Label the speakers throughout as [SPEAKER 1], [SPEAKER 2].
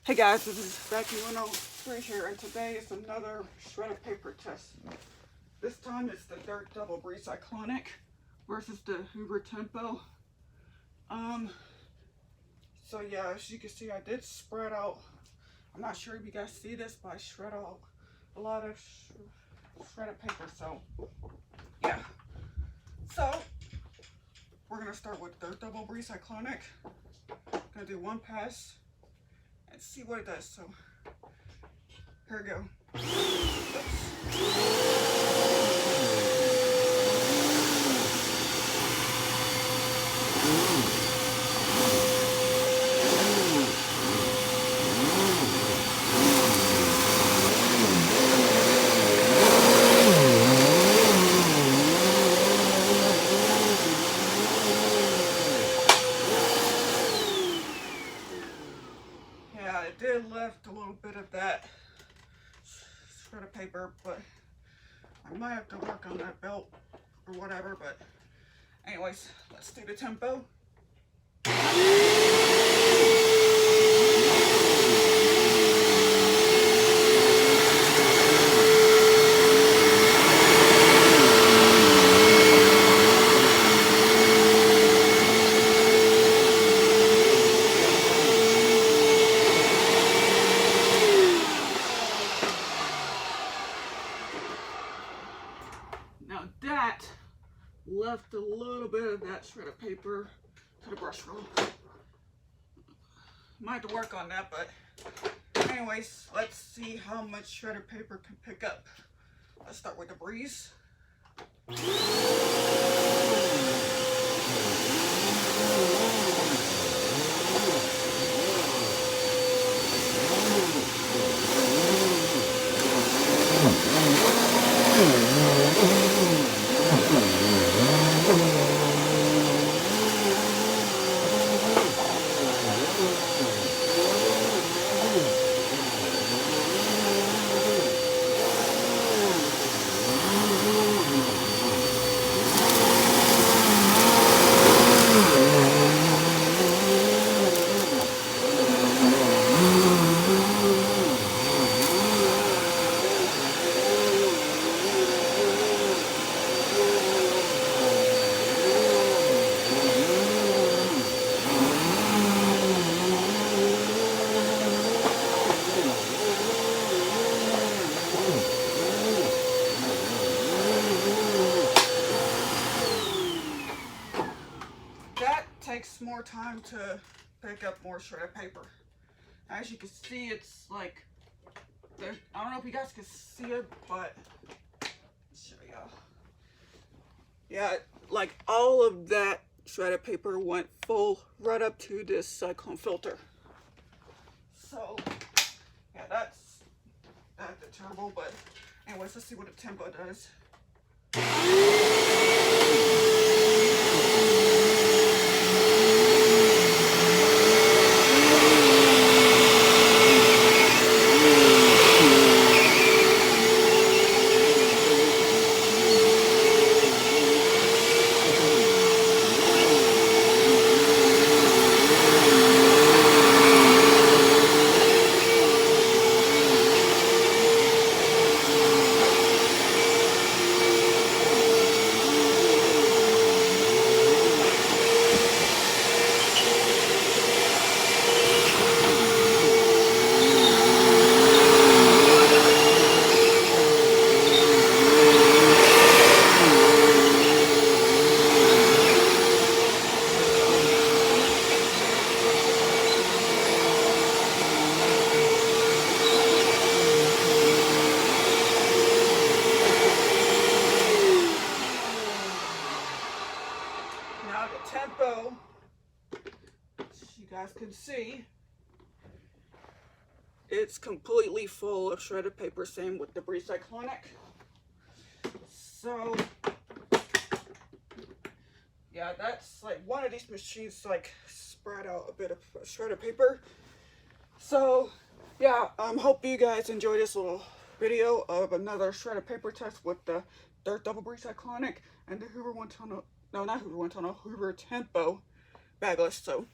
[SPEAKER 1] Hey guys, this is Becky 103 here, and today is another shredded paper test. This time it's the Dirt Double Breeze Cyclonic versus the Hoover Tempo. So yeah, as you can see, I did spread out. I'm not sure if you guys see this, but I shred out a lot of shredded paper. So yeah. So we're gonna start with the Double Breeze Cyclonic. Gonna do one pass and see what it does. So here we go. Yeah, it did left a little bit of that shredded paper, but I might have to work on that belt or whatever. But anyways, let's do the tempo. Now that left a little bit of that shredded paper to the brush roll. Might have to work on that, but anyways, let's see how much shredded paper can pick up. Let's start with the breeze. That takes more time to pick up more shredded paper. As you can see, it's like, I don't know if you guys can see it, but let's show y'all. Yeah, like all of that shredded paper went full right up to this cyclone filter. So yeah, that's terrible. But anyways, let's see what the tempo does. Now the tempo, as you guys can see, it's completely full of shredded paper, same with the Breeze Cyclonic. So yeah, that's like one of these machines like spread out a bit of shredded paper. So yeah, hope you guys enjoy this little video of another shredded paper test with the Dirt Double Breeze Cyclonic and the Hoover 110, no, not Hoover 110, Hoover Tempo bagless. So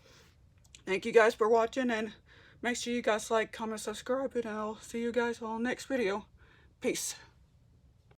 [SPEAKER 1] thank you guys for watching, and Make sure you guys like, comment, subscribe, and I'll see you guys on the next video. Peace.